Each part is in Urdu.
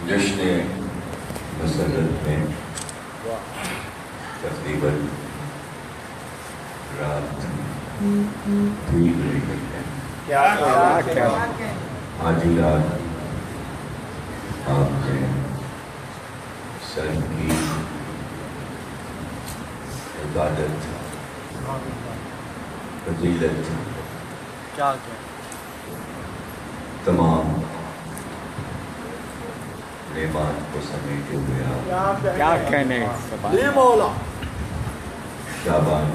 جشن مسرت میں تقریباً رات 3 بجے ہے۔ آج ہی رات آپ نے سر کی عبادت فضیلت تمام نعمات کو سمیٹے ہوئے آپ کیا کہنے شعبان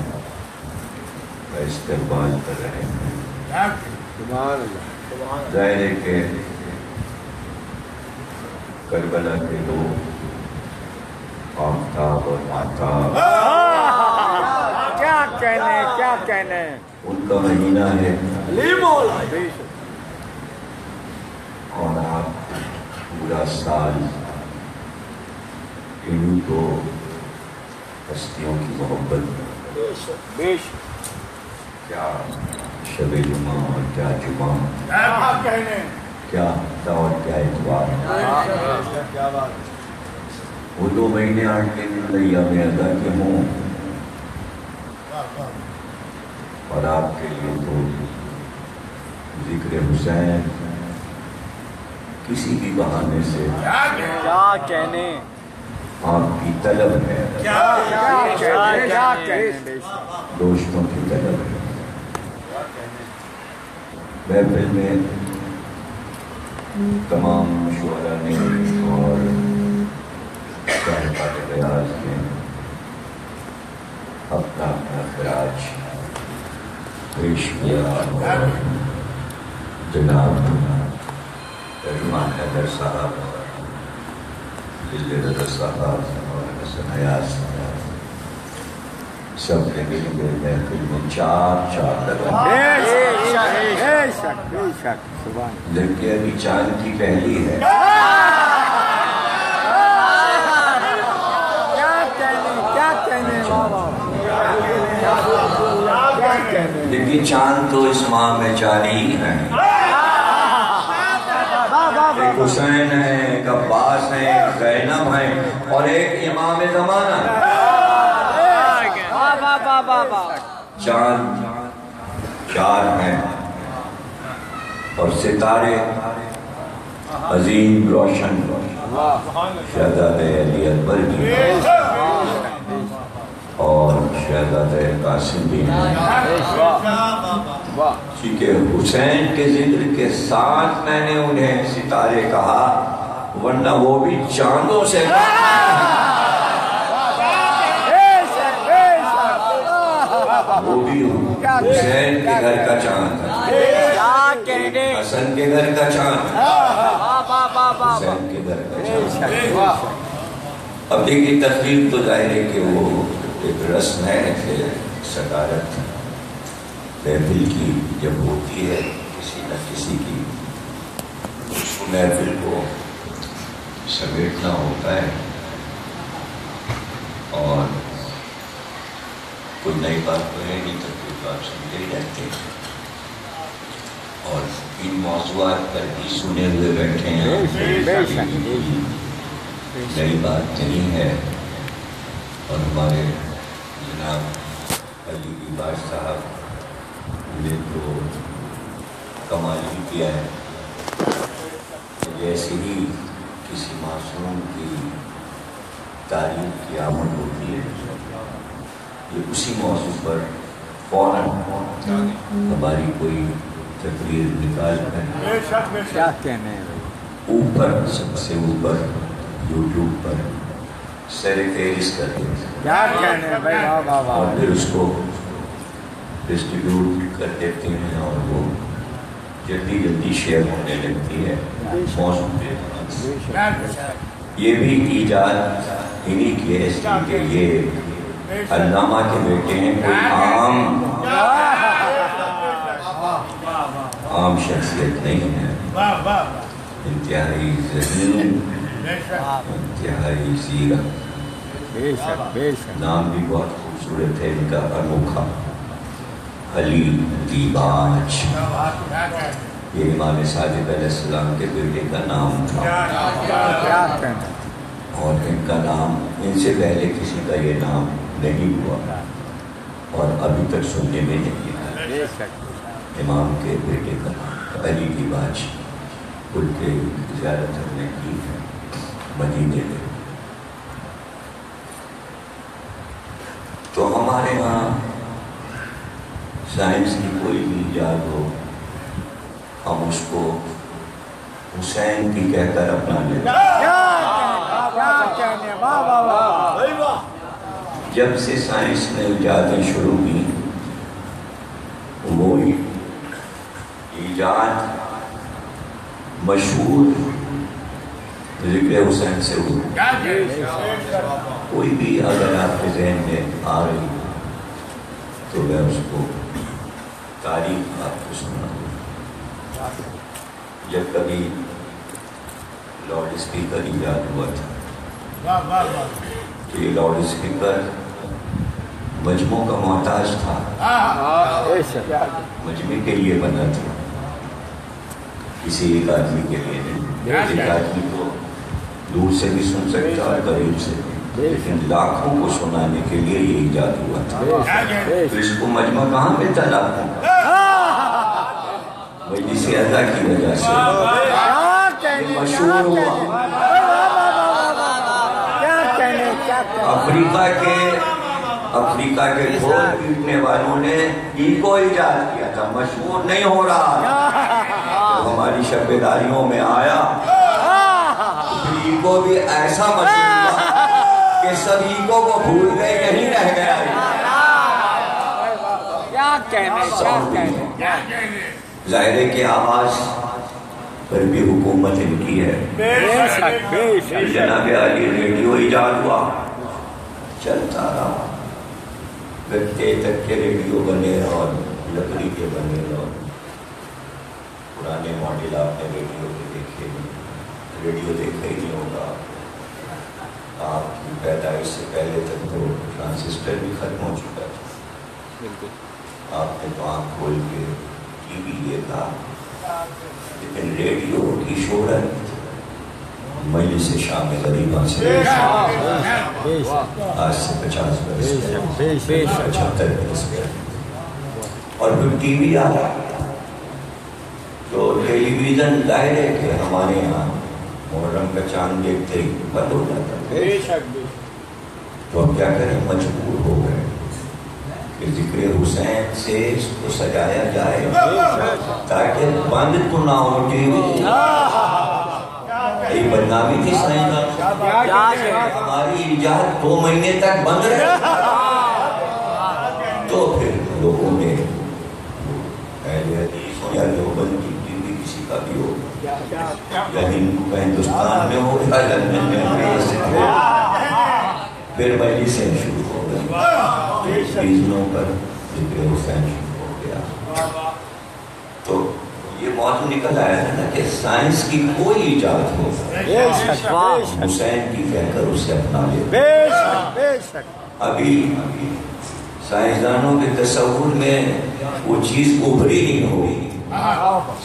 کا استقبال کر رہے ہیں۔ ظاہر ہے کہ کربلا کے لوگ آفتاب اور ماہتاب کیا کہنے ان کا مہینہ ہے، اور آپ پورا سال انہی کو ہستیوں کی محبت، کیا شب جمعہ اور کیا جمعہ، کیا ہفتہ اور کیا اتوار، وہ 2 مہینے 8 دن ایام ادا کے ہوں، اور آپ کے لیے تو ذکر حسین کسی بھی بہانے سے کیا کہنے آپ کی طلب ہے، کیا کہنے دوستوں کی طلب ہے۔ محفل میں تمام شعراء نے اور صاحبان ریاض نے اپنا اپنا خراج پیش کیا، اور جناب رحمان حیدر صاحب، دل رضا صاحب اور حسن ایاز صاحب سب نے مل کے محفل میں 4 لگا۔ لڑکی ابھی چاند کی پہلی ہے، لیکن چاند تو اس ماہ میں 4 ہی ہیں، ایک حسین ہے، ایک عباس ہے، ایک زینب ہے، اور ایک امام زمانہ ہے۔ چاند 4 ہیں، اور ستارے عظیم روشن شہزادہ علی اکبر بھی ہیں، اور شہزادہ قاسم بھی ہیں، کیونکہ حسین کے ذکر کے ساتھ میں نے انہیں ستارے کہا، ورنہ وہ بھی چاندوں سے وہ بھی حسین کے گھر کا چاند ہے، حسن کے گھر کا چاند ہے، حسین کے گھر کا چاند ہے۔ اب دیکھیں تقریب تو ظاہر ہے کہ وہ ایک رسم ہے کہ صدارت محفل کی جب ہوتی ہے کسی نہ کسی کی، اس محفل کو سمیٹنا ہوتا ہے، اور کوئی نئی بات تو ہے نہیں، تقریب تو آپ سمجھے ہی رہتے ہیں، اور ان موضوعات پر بھی سنے ہوئے بیٹھے ہیں، نئی بات نہیں ہے۔ اور ہمارے جناب علی عباس صاحب نے تو کمال ہی کیا ہے، جیسے ہی کسی معصوم کی تعریف کی آمد ہوتی ہے، یہ اسی موضوع پر فوراً ہماری کوئی تقریر نکال کر کیا کہنے اوپر سب سے اوپر یوٹیوب پر سیر فہرست کرتے ہیں کیا کہنے ہیں بھائی، واہ واہ واہ، اور پھر اس کو ڈسٹریبیوٹ کر دیتے ہیں اور وہ جلدی جلدی شیئر ہونے لگتی ہے موضوع پہ۔ یہ بھی ایجاد انہی کی ہے، اس لیے کہ یہ علامہ کے بیٹے ہیں، کوئی عام شخصیت نہیں ہے، انتہائی ذہین، انتہائی زیرک، بے شک بے شک، نام بھی بہت خوبصورت ہے ان کا، انوکھا، علی دیباج، یہ امام صادق علیہ السلام کے بیٹے کا نام تھا، کیا کہنے، اور ان کا نام ان سے پہلے کسی کا یہ نام نہیں ہوا اور ابھی تک سننے میں نہیں آیا۔ بے شک، امام کے بیٹے کا نام علی دیباج، کل کے زیارت ہم نے کی ہے مدینے میں۔ تو ہمارے ہاں سائنس کی کوئی بھی ایجاد ہو، ہم اس کو حسین کی کہہ کر اپنا لیتے ہیں۔ کیا کہنے، واہ واہ واہ، جب سے سائنس نے ایجادیں شروع کی، وہ ایجاد مشہور ذکر حسین سے ہوئی۔ کوئی بھی اگر آپ کے ذہن میں آ رہی تو میں اس کو تاریخ آپ کو سنا دوں۔ جب کبھی لاؤڈ اسپیکر ایجاد ہوا تھا تو یہ لاؤڈ اسپیکر مجموع کا محتاج تھا، بے شک، مجمع کے لیے بنا تھا، کسی ایک آدمی کے لیے نہیں۔ ایک آدمی کو دور سے بھی سن سکتا اور قریب سے بھی، لیکن لاکھوں کو سنانے کے لیے یہ ایجاد ہوا تھا۔ تو اس کو مجمع کہاں ملتا لاکھوں کا؟ مجلس اعلیٰ کی وجہ سے مشہور ہوا۔ افریقہ کے ڈھول پیٹنے والوں نے ایگو ایجاد کیا تھا، مشہور نہیں ہو رہا، جب ہماری شب بیداریوں میں آیا تو ایگو بھی ایسا مشہور ہوا کہ سب ایگو کو بھول گئے، یہیں رہ گیا۔ کیا کہنے، کیا کہنے، ظاہر ہے کہ آواز پر بھی حکومت ان کی ہے۔ بے شک بے شک، جناب علی ریڈیو ایجاد ہوا، چلتا رہا، گتے تک کے ریڈیو بنے اور لکڑی کے بنے اور پرانے ماڈل آپ نے ریڈیو کے دیکھے نہیں، ریڈیو دیکھا ہی نہیں ہوگا آپ کی پیدائش سے پہلے تک تو ٹرانسسٹر بھی ختم ہو چکا تھا، آپ نے تو آنکھ کھول کے ٹی وی دیکھا، لیکن ریڈیو کی شہرت مجلس شام غریبہ سے آج سے 50 برس پہلے، 75 برس پہلے، اور پھر ٹی وی آیا تو ٹیلی ویژن ظاہر ہے کہ ہمارے یہاں محرم کا چاند دیکھتے ہی بند ہو جاتا، تو اب کیا کریں، مجبور ہو گئے کہ ذکر حسین سے اس کو سجایا جائے تاکہ بند تو نہ ہو ٹی وی۔ یہ بدنامی تھی سائنس، ہماری ایجاد 2 مہینے تک بند رہے، تو پھر لوگوں نے اہل حدیث ہو یا دیوبند کی ٹی وی کسی کا بھی ہو، یا ہندوستان میں ہو یا لندن میں ہو، پھر مجلسیں شروع ہو گئی، سیزنوں پر ذکر حسین شروع ہو گیا۔ تو یہ موضوع نکل آیا ہے نا کہ سائنس کی کوئی ایجاد ہو، حسین کی کہہ کر اسے اپنا لے۔ ابھی سائنسدانوں کے تصور میں وہ چیز ابھری نہیں ہوئی،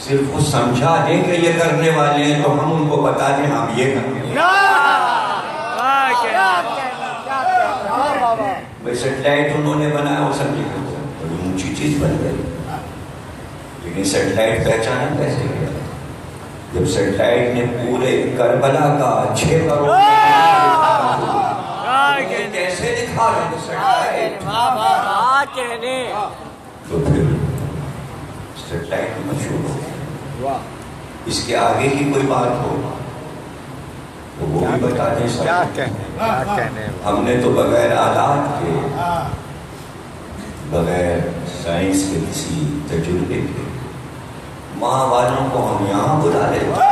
صرف وہ سمجھا دیں کہ یہ کرنے والے ہیں تو ہم ان کو بتا دیں ہم یہ کرنے والے۔ سیٹلائٹ انہوں نے بنایا، وہ سمجھے بڑی اونچی چیز بن گئی، لیکن سیٹلائٹ پہچانا کیسے گیا؟ جب سیٹلائٹ نے پورے کربلا کا 6 کروڑ کیسے دکھا رہے ہیں سیٹلائٹ، تو پھر سیٹلائٹ مشہور ہو گیا۔ اس کے آگے کی کوئی بات ہو تو وہ بھی بتا دیں. کیا کہنے ہم نے تو بغیر آلات کے، بغیر سائنس کے، کسی تجربے کے، ماں والوں کو ہم یہاں بلا لیتے.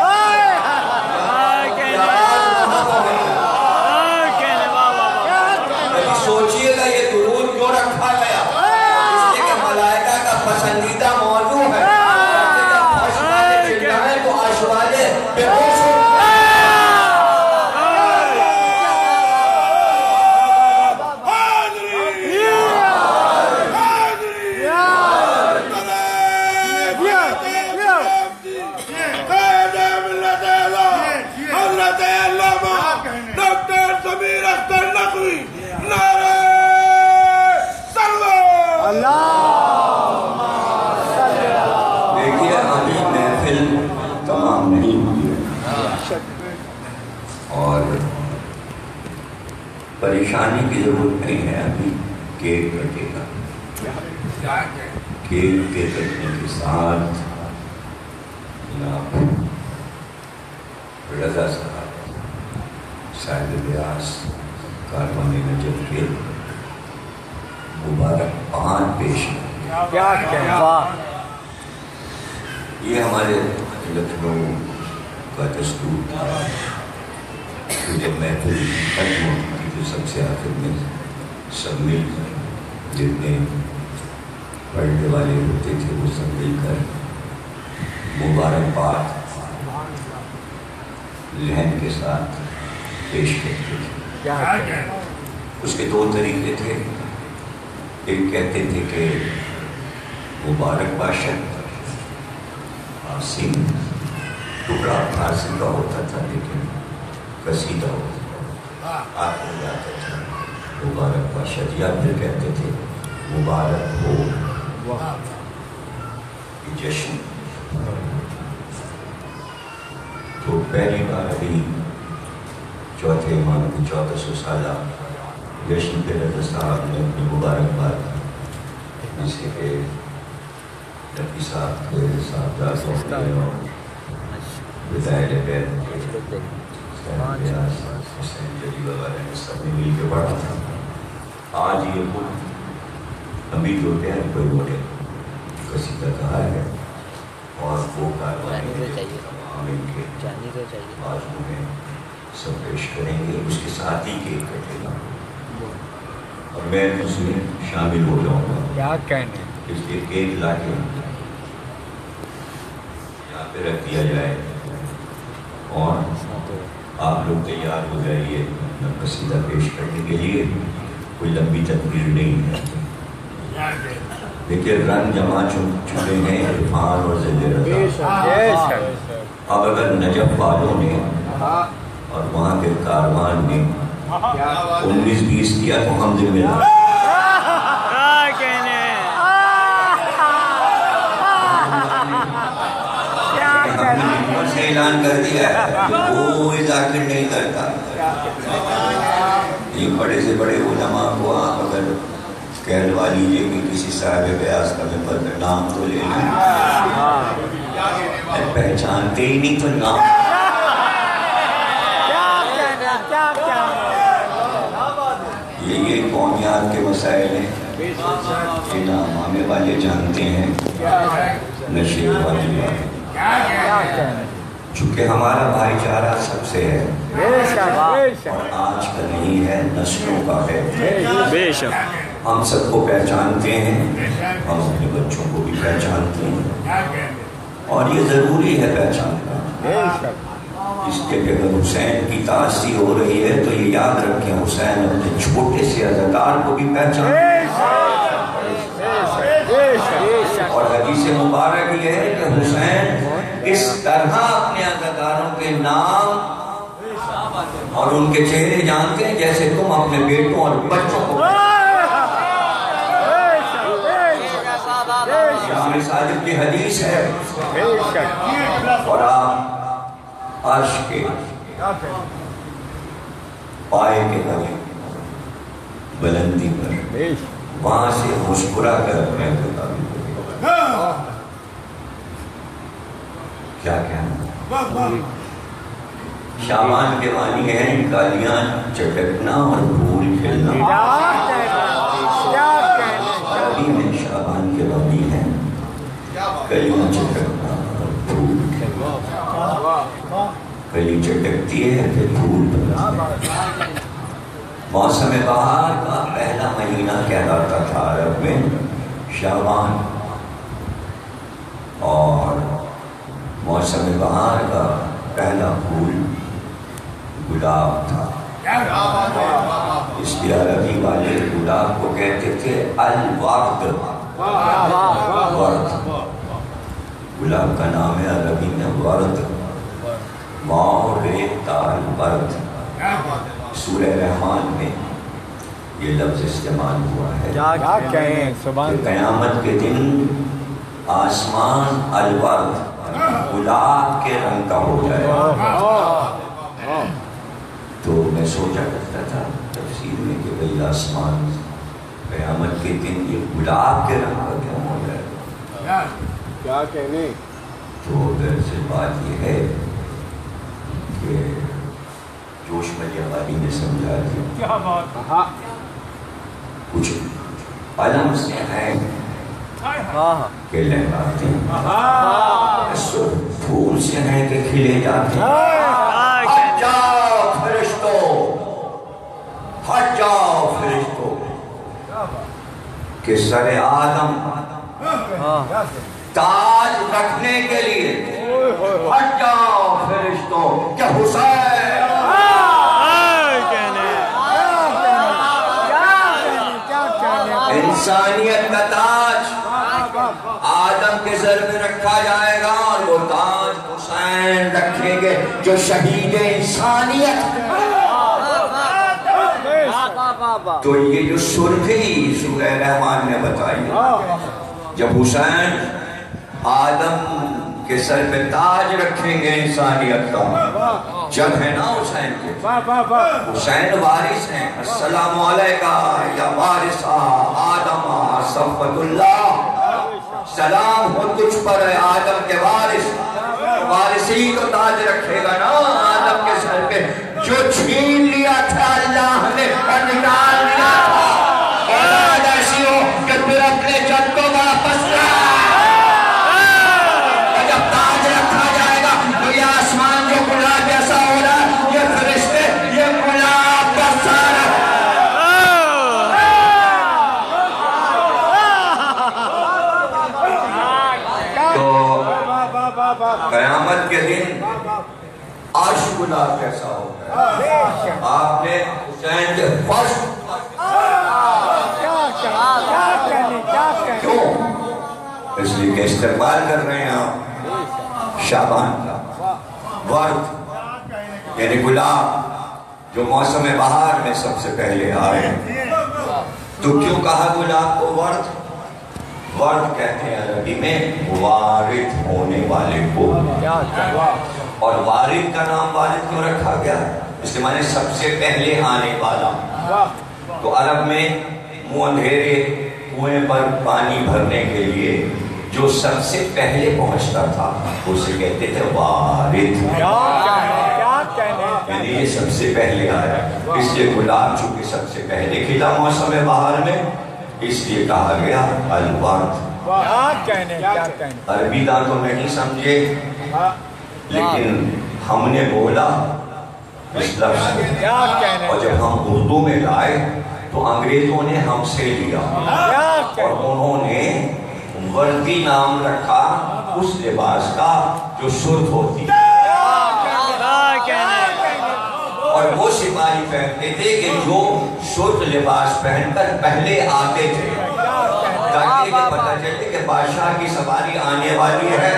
سوچئے گا یہ درود کیوں رکھا گیا؟ اس لیے کہ ملائکہ کا پسندیدہ موضوع ہے. جب عرش والے چلائیں تو عرش والے بے ہوش ہو. دیکھیے ابھی محفل تمام نہیں ہوئی ہے اور پریشانی کی ضرورت نہیں ہے. ابھی کیک کٹے گا. کیک کے کٹنے کے ساتھ رضا صاحب صاحب ریاض کاروان نجف کے مبارکباد پیش ہے. کیا کہنے. یہ ہمارے لکھنؤ کا دستور تھا کہ جب محفل ختم ہوتی تھی تو سب سے آخر میں سب مل کر، جتنے پڑھنے والے ہوتے تھے وہ سب مل کر مبارکباد لہن کے ساتھ پیش کرتے تھے. اس کے دو طریقے تھے. ایک کہتے تھے کہ مبارک باشد فارسی ٹکڑا فارسی کا ہوتا تھا لیکن قصیدہ آپ ہو جاتا تھا مبارک باشد. یا پھر کہتے تھے مبارک ہو جشن. تو پہلی بار ابھی چوتھے امام کی 1400 سالہ جشن پہ رضا صاحب نے اپنی مبارکباد جسے کہ نبی صاحب کے صاحبزاد ہوتے اور بدائل بیت کے حسین جلی وغیرہ نے سب نے مل کے پڑھا تھا. آج یہ خود امید ہوتے ہیں کوئی بولے قصیدہ کہا ہے اور وہ کاروانی تمام ان کے بازو میں سب پیش کریں گے. اس کے ساتھ ہی کیک کٹے گا اور میں اس میں شامل ہو جاؤں گا. کیا کہنے. اس لیے کیک لا کے یہاں پہ رکھ دیا جائے اور آپ لوگ تیار ہو جائیے قصیدہ پیش کرنے کے لیے. کوئی لمبی تدبیر نہیں ہے. دیکھیے رنگ جمع چکے ہیں عرفان اور ذل رضا. اب اگر نجف والوں نے اور وہاں کے کاروان نے 19-20 کیا تو ہم ذمہ دار. سے اعلان کر دیا ہے کوئی ذاکر نہیں کرتا. یہ بڑے سے بڑے علماء کو آپ اگر کہلوا لیجیے کہ کسی صاحب بیاض کا ممبر کا نام تو لے لیں، پہچانتے ہی نہیں تو نام. یہ قومیات کے مسائل ہیں. یہ نہ مامے والے جانتے ہیں نہ شیر والی بات. چونکہ ہمارا بھائی چارہ سب سے ہے اور آج کا نہیں ہے، نسلوں کا ہے. ہم سب کو پہچانتے ہیں، ہم اپنے بچوں کو بھی پہچانتے ہیں اور یہ ضروری ہے پہچاننا. اس کے کہ اگر حسین کی تعصی ہو رہی ہے تو یہ یاد رکھیں حسین اپنے چھوٹے سے عزادار کو بھی پہچانتے ہیں. اور حدیث مبارک یہ ہے کہ حسین اس طرح اپنے عزاداروں کے نام اور ان کے چہرے جانتے ہیں جیسے تم اپنے بیٹوں اور بچوں کو. شام صادق کی حدیث ہے اور آپ عرش کے پائے کے قریب بلندی پر وہاں سے مسکرا کر اپنے مطابق کیا کہنا. شابان کے معنی ہیں کالیاں چٹکنا اور پھول کھلنا. عربی میں شابان کے معنی ہیں کلیاں چٹکنا اور پھول کھلنا. کلی چٹکتی ہے پھر پھول بنتا ہے. موسم بہار کا پہلا مہینہ کہلاتا تھا عرب میں شابان، اور موسم بہار کا پہلا پھول گلاب تھا. اس لیے عربی والے گلاب کو کہتے تھے الورد. ورد گلاب کا نام ہے عربی میں ورد. الورد. سورہ رحمان میں یہ لفظ استعمال ہوا ہے. کیا کہیں سبحان قیامت کے دن آسمان الورد گلاب کے رنگ کا ہو جائے گا. تو میں سوچا کرتا تھا تفسیر میں کہ بھئی آسمان قیامت کے دن یہ گلاب کے رنگ کا کیوں ہو جائے گا؟ کیا کہنے. تو دراصل بات یہ ہے کہ جوش ملیہ والی نے سمجھا دیا کچھ علم سے ہیں کہ لہراتے ہیں، پھول سے ہیں کہ کھلے جاتے ہیں. ہٹ جاؤ فرشتوں، ہٹ جاؤ فرشتوں کہ سر آدم تاج رکھنے کے لیے ہٹ جاؤ فرشتوں کہ حسین انسانیت کا تاج آدم کے سر میں رکھا جائے گا، اور وہ تاج حسین رکھیں گے جو شہید انسانیت. تو یہ جو سرخی سورہ رحمان نے بتائی جب حسین آدم کے سر پہ تاج رکھیں گے انسانیت کا، جب ہے نا حسین کے حسین وارث ہیں. السلام علیکہ یا وارث آدم صفوت اللہ، سلام ہو تجھ پر ہے آدم کے وارث. وارثی تو تاج رکھے گا نا آدم کے سر پہ جو چھین لیا تھا اللہ نے اور نکال لیا تھا. اولاد ایسی ہو کہ پھر اپنے جد کو واپس لا. جب تاج رکھا جائے گا تو یہ آسمان جو گلاب جیسا ہو رہا ہے، یہ فرشتے یہ گلاب کا سارا. تو قیامت کے دن عرش گلاب کیسا ہوگا. آپ نے حسین کے فرش کیوں؟ اس لیے کہ استقبال کر رہے ہیں آپ شابان کا ورد یعنی گلاب جو موسم بہار میں سب سے پہلے آئے. تو کیوں کہا گلاب کو ورد؟ ورد کہتے ہیں عربی میں وارد ہونے والے کو. اور وارد کا نام وارد کیوں رکھا گیا؟ اس کے معنی سب سے پہلے آنے والا. تو عرب میں منہ اندھیرے کنویں پر پانی بھرنے کے لیے جو سب سے پہلے پہنچتا تھا اسے کہتے تھے وارد. یعنی یہ سب سے پہلے آیا. اس لیے گلاب چونکہ سب سے پہلے کھلا موسم بہار میں، اس لیے کہا گیا الورد. عربی داں تو نہیں سمجھے، لیکن ہم نے بولا اس لفظ، اور جب ہم اردو میں لائے تو انگریزوں نے ہم سے لیا اور انہوں نے وردی نام رکھا اس لباس کا جو سرخ ہوتی ہے. اور وہ سپاہی پہنتے تھے کہ جو سرخ لباس پہن کر پہلے آتے تھے تاکہ یہ پتہ چلے کہ بادشاہ کی سواری آنے والی ہے.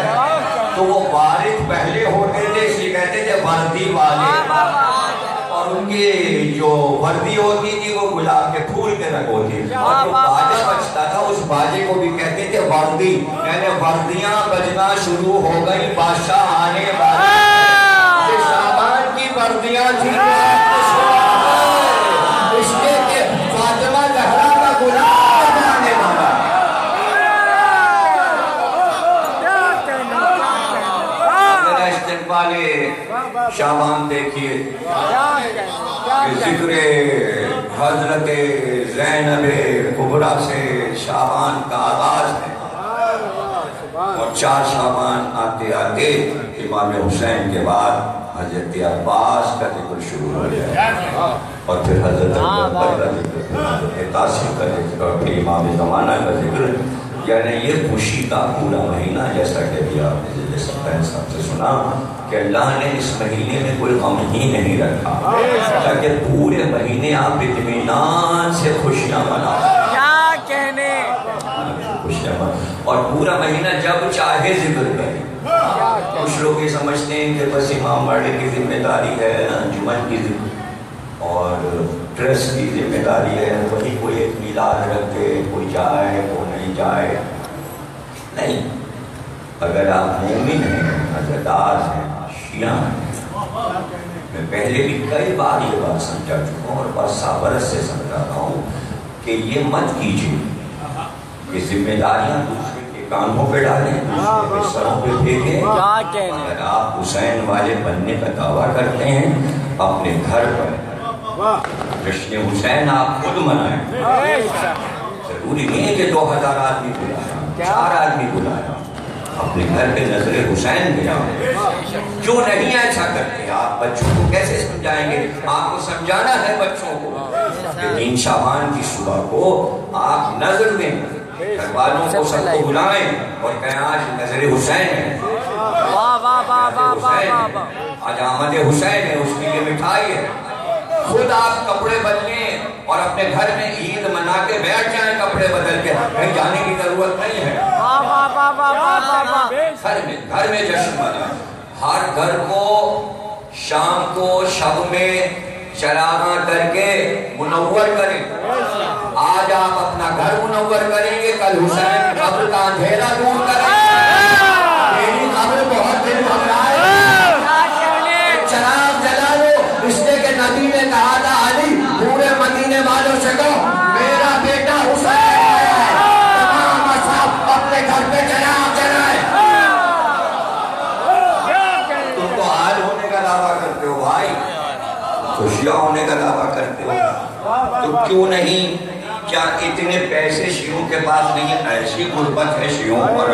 تو وہ وارد پہلے ہوتے تھے، اس لیے کہتے تھے وردی والے. اور ان کی جو وردی ہوتی تھی وہ گلاب کے پھول کے رنگ ہوتی تھی. اور جو باجا بجتا تھا اس باجے کو بھی کہتے تھے وردی. یعنی وردیاں بجنا شروع ہو گئی، بادشاہ آنے والے. یہ شابان کی وردیاں تھی اس لیے کہ فاطمہ زہرا کا گلاب آنے والا. استقبال شابان دیکھیے ذکر حضرت زینب کبریٰ سے شابان کا آغاز ہے، اور 4 شابان آتے آتے امام حسین کے بعد حضرت عباس کا ذکر شروع ہو جائے، اور پھر حضرت عباس کا ذکر، حضرت قاسم کا ذکر، اور پھر امام زمانہ کا ذکر. یعنی یہ خوشی کا پورا مہینہ، جیسا کہ ابھی آپ نے جیسا صاحب سے سنا کہ اللہ نے اس مہینے میں کوئی غم ہی نہیں رکھا تاکہ پورے مہینے آپ اطمینان سے خوشیاں مناؤ. کیا کہنے، خوشیاں مناؤ، اور پورا مہینہ جب چاہے ذکر کریں. کچھ لوگ یہ سمجھتے ہیں کہ بس امام باڑے کی ذمہ داری ہے، انجمن کی اور ٹرسٹ کی ذمہ داری ہے، وہی کوئی ایک میلاد رکھے، کوئی جائے وہ نہیں جائے. نہیں، اگر آپ مومن ہیں، عزادار ہیں، شیعہ ہیں، میں پہلے بھی کئی بار یہ بات سمجھا چکا ہوں اور بس صابرت سے سمجھا رہا ہوں کہ یہ مت کیجیے کہ ذمہ داریاں دوسرے کے کانوں پہ ڈالیں، دوسرے کے سروں پہ پھینکیں. اگر آپ حسین والے بننے کا دعویٰ کرتے ہیں، اپنے گھر پر جشن حسین آپ خود منائیں. ضروری نہیں ہے کہ 2000 آدمی بلایا، 4 آدمی بلایا، اپنے گھر پہ نظر حسین دے آؤ. جو نہیں ایسا کرتے، آپ بچوں کو کیسے سمجھائیں گے؟ آپ کو سمجھانا ہے بچوں کو کہ 3 شعبان کی صبح کو آپ نظر دیں، گھر والوں کو سب کو بلائیں اور کہیں آج نظر حسین ہے، آج آمد حسین ہے، اس کی یہ مٹھائی ہے. خود آپ کپڑے بدلیں اور اپنے گھر میں عید منا کے بیٹھ جائیں کپڑے بدل کے، کہیں جانے کی ضرورت نہیں ہے. گھر میں جشن منائیں. ہر گھر کو شام کو شب میں چراغاں کر کے منور کریں. آج آپ اپنا گھر منور کریں گے، کل حسین کی قبر کا اندھیرا دور کریں. میری قبر بہت دن گھبرائے، چراغ جلا لو، اس لیے کہ نبی نے کہا تھا علی پورے مدینے والوں سے کہو میرا بیٹا حسین ہے، تمام اصحاب اپنے گھر پہ چراغ جلائیں. تم تو حال ہونے کا دعویٰ کرتے ہو بھائی، خوشیاں ہونے کا دعویٰ کرتے ہو، تو کیوں نہیں؟ کیا اتنے پیسے شیعوں کے پاس نہیں ہے؟ ایسی غربت ہے شیعوں پر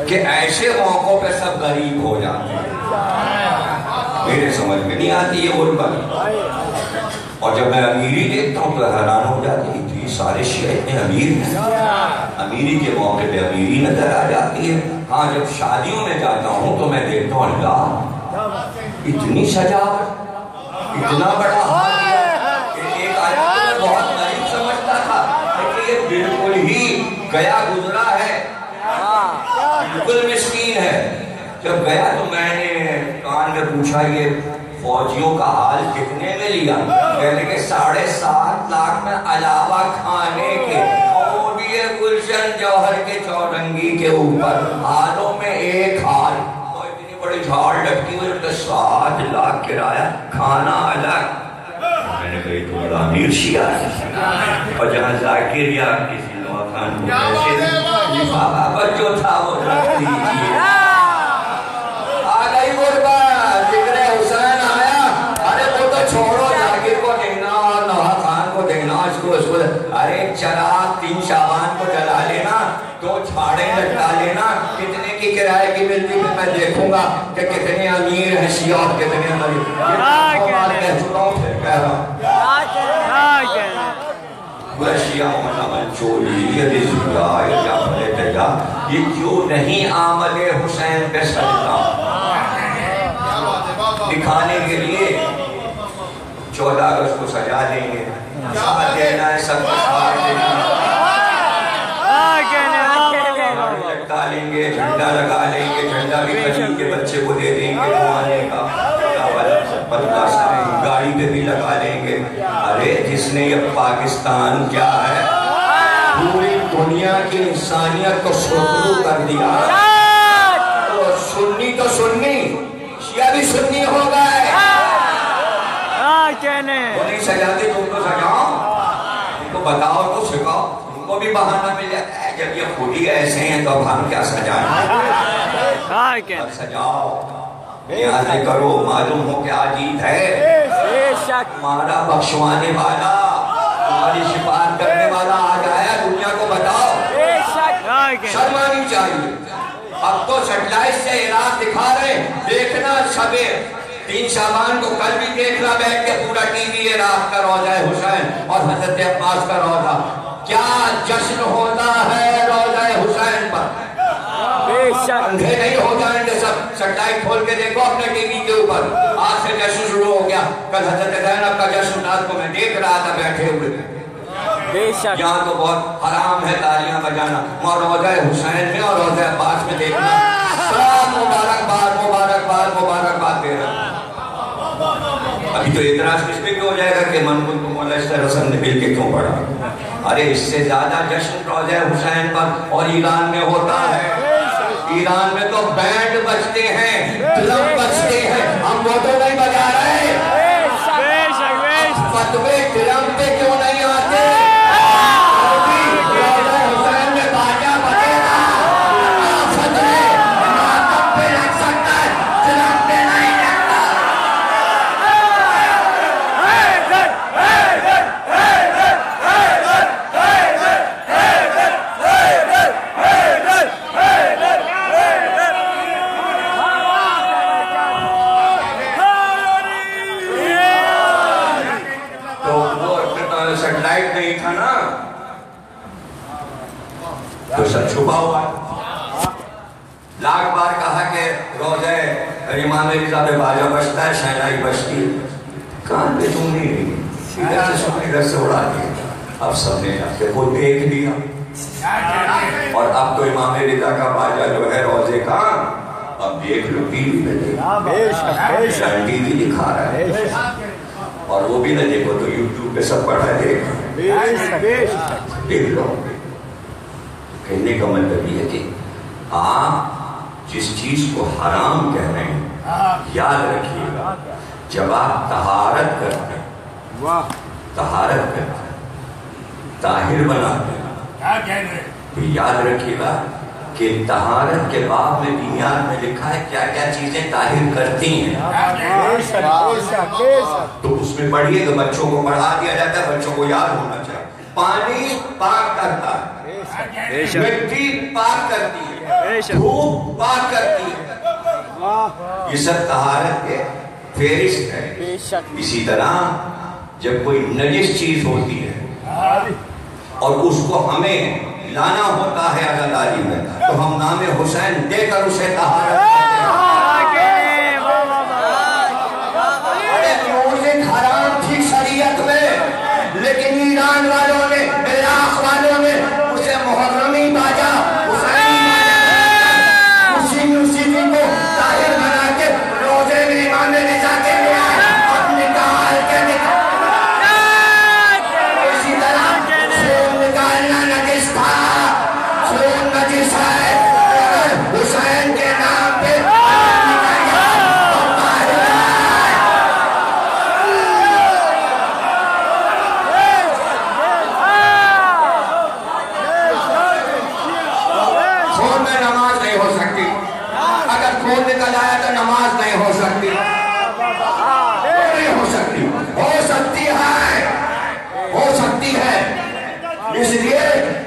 کہ ایسے موقعوں پہ سب غریب ہو جاتے ہیں. میرے سمجھ میں نہیں آتی یہ غربت. اور جب میں امیری دیکھتا ہوں تو حیران ہو جاتی ہے، اتنی سارے شیعہ اتنے امیر ہیں، امیری کے موقع پہ امیری نظر آ جاتی ہے. ہاں جب شادیوں میں جاتا ہوں تو میں دیکھتا ہوں اللہ اتنی سجاوٹ، اتنا بڑا حال کہ ایک آدمی میں بہت غریب سمجھتا تھا، لیکن یہ بالکل ہی گیا گزرا ہے، بالکل مسکین ہے. جب گیا تو میں نے کان میں پوچھا یہ فوجیوں کا حال کتنے میں لیا؟ کہنے کہ 7.5 لاکھ میں علاوہ کھانے کے، اور بھی یہ گلشن جوہر کے چورنگی کے اوپر حالوں میں ایک حال. اور اتنی بڑی جھاڑ لٹکی ہوئی، 7 لاکھ کرایہ، کھانا الگ. میں نے کہی تو بڑا امیر شیعہ ہے. اور جہاں ذاکر یا کسی نوع خان کو پیسے لفافہ پر جو تھا وہ رکھ دیجیے. آگئی غربت، ذکر حسین آیا، ارے وہ تو چھوڑو، ذاکر کو دینا اور نوح خان کو دینا، اس کو ارے چراغ 3 شعبان کو جلا لینا، 2 چھاڑیں لٹکا لینا. کتنے کی کرائے کی ملتی ہے میں دیکھوں گا کہ کتنے امیر ہیں شیعہ اور کتنے غریب. یہ کیوں نہیں آمد حسین پہ سجدہ دکھانے کے لیے 14 اگست کو سجا دیں گے، ساتھ دینا ہے سب کو ساتھ دینا لٹکا لیں گے، جھنڈا لگا لیں گے، جھنڈا بھی غریب کے بچے کو دے دیں گے کھوانے کا، پتلا سا گاڑی پہ بھی لگا لیں گے. ارے جس نے یہ پاکستان کیا ہے پوری دنیا کی انسانیت کو سرخرو کر دیا. تو سنی تو سنی، شیعہ بھی سنی ہو گئے. وہ نہیں سجاتے تم کو سجاؤ، ان کو بتاؤ تو سکھاؤ. ان کو بھی بہانہ مل جاتا ہے جب یہ خود ہی ایسے ہیں تو اب ہم کیا سجائیں. سجاؤ نیازیں کرو، معلوم ہو کہ آج عید ہے، تمہارا بخشوانے والا، تمہاری شفاعت کرنے والا آج آیا، دنیا کو بتاؤ، شرمانی چاہیے۔ اب تو سیٹلائٹ سے عراق دکھا رہے، دیکھنا شبے 3 شعبان کو کل بھی دیکھنا بیٹھ کے پورا ٹی وی عراق کا روضہ حسین اور حضرت عباس کا روضہ، کیا جشن ہوتا ہے روضہ حسین پر، اندھے نہیں ہو جائیں گے سب، سیٹلائٹ کھول کے دیکھو اپنے ٹی وی کے اوپر، آج سے جشن شروع ہو گیا، کل حضرت زینب کا جشن رات کو میں دیکھ رہا تھا بیٹھے ہوئے، یہاں تو بہت حرام ہے تالیاں بجانا، اور روضہ حسین میں اور روضہ عباس میں دیکھنا، سب مبارکباد مبارکباد مبارکباد دے رہا۔ ابھی تو اعتراض کس پہ بھی ہو جائے گا کہ منقول کو مولا اس رسم نے مل کے کیوں پڑھا؟ ارے اس سے زیادہ جشن روضہ حسین پر اور ایران میں ہوتا ہے، ایران میں تو بینڈ بجتے ہیں، ڈرم بجتے ہیں، ہم وہ تو نہیں بجا رہے، فتوے ڈرم پہ کیوں نہیں آتے؟ سیٹلائٹ نہیں تھا نا تو سب چھپا ہوا ہے، لاکھ بار کہا کہ روضہ امام رضا پہ باجا بجتا ہے، شہنائی بجتی ہے، کان پہ تم نہیں رہی، ادھر سے سن ادھر سے اڑا دیا، اب سب نے جا کے خود دیکھ لیا، اور اب تو امام رضا کا باجا جو ہے روضے کا، اب دیکھ لو ٹی وی پہ دیکھ، ٹی وی دکھا رہا ہے، اور وہ بھی نہ دیکھو تو یوٹیوب پہ سب پڑھا دیکھ لو۔ کہنے کا مطلب یہ ہے کہ آپ جس چیز کو حرام کہہ رہے ہیں یاد رکھیے گا، جب آپ طہارت کرتے ہیں، طاہر بناتے ہیں، تو یاد رکھیے گا کہ طہارت کے باب میں بنیاد میں لکھا ہے کیا کیا چیزیں طاہر کرتی ہیں، تو اس میں پڑھیے تو بچوں کو پڑھا دیا جاتا ہے، بچوں کو یاد ہونا چاہیے۔ پانی پاک کرتا ہے، مٹی پاک کرتی ہے، دھوپ پاک کرتی ہے، یہ سب طہارت کے فہرست ہے۔ اسی طرح جب کوئی نجس چیز ہوتی ہے اور اس کو ہمیں لانا ہوتا ہے عزاداری میں، تو ہم نام حسین دے کر اسے طہارت کرتے ہیں۔ میوزک حرام تھی شریعت میں، لیکن ایران والوں نے، عراق والوں نے اسے محرمی باجا، حسینی باجا، اسی موسیقی کو طاہر بنا کے روزے میں امام رضا کے لے آئے اور نکال کے اسی طرح خون نکالنا نجس تھا، خون نجس ہے، حسین کے نام پہ نکل آیا تو نماز نہیں ہو سکتی، نہیں ہو سکتی، ہو سکتی ہے، اس لیے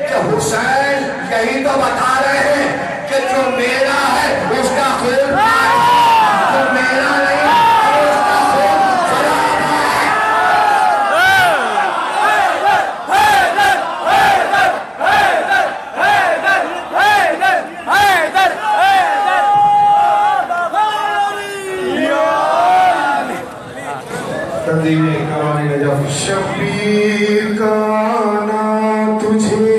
کہ حسین یہی تو بتا رہے ہیں کہ جو میرا ہے اس کا خون پاک ہے، جو میرا نہیں اس کا خون خراب ہے۔ شبیر کا نا تجھے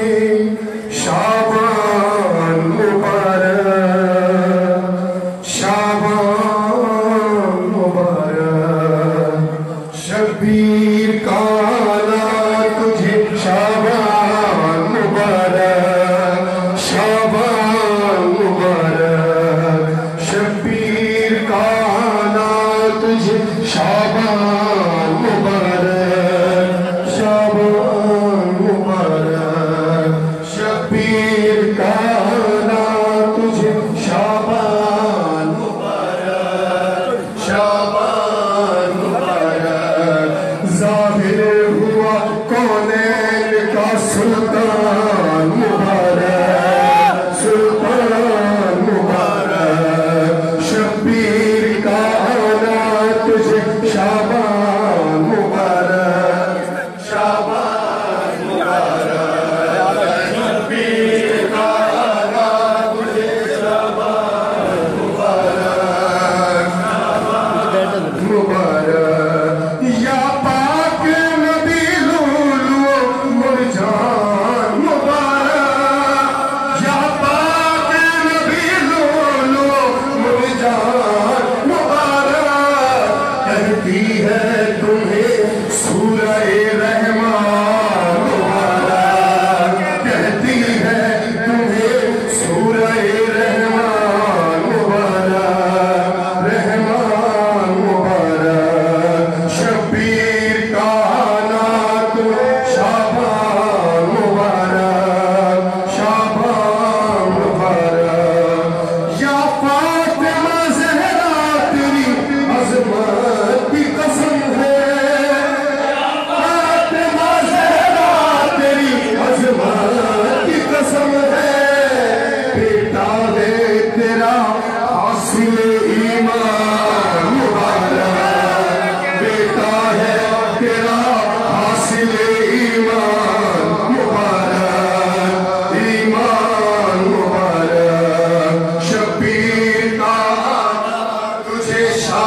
شعبان مبارک، شعبان مبارک، شبیر کا نا تجھے شعبان مبارک، شعبان مبارک، شبیر کا نا تجھے شعبان مبارک، شعبان مبارک، شبیر کا نا تجھے شعبان مبارک،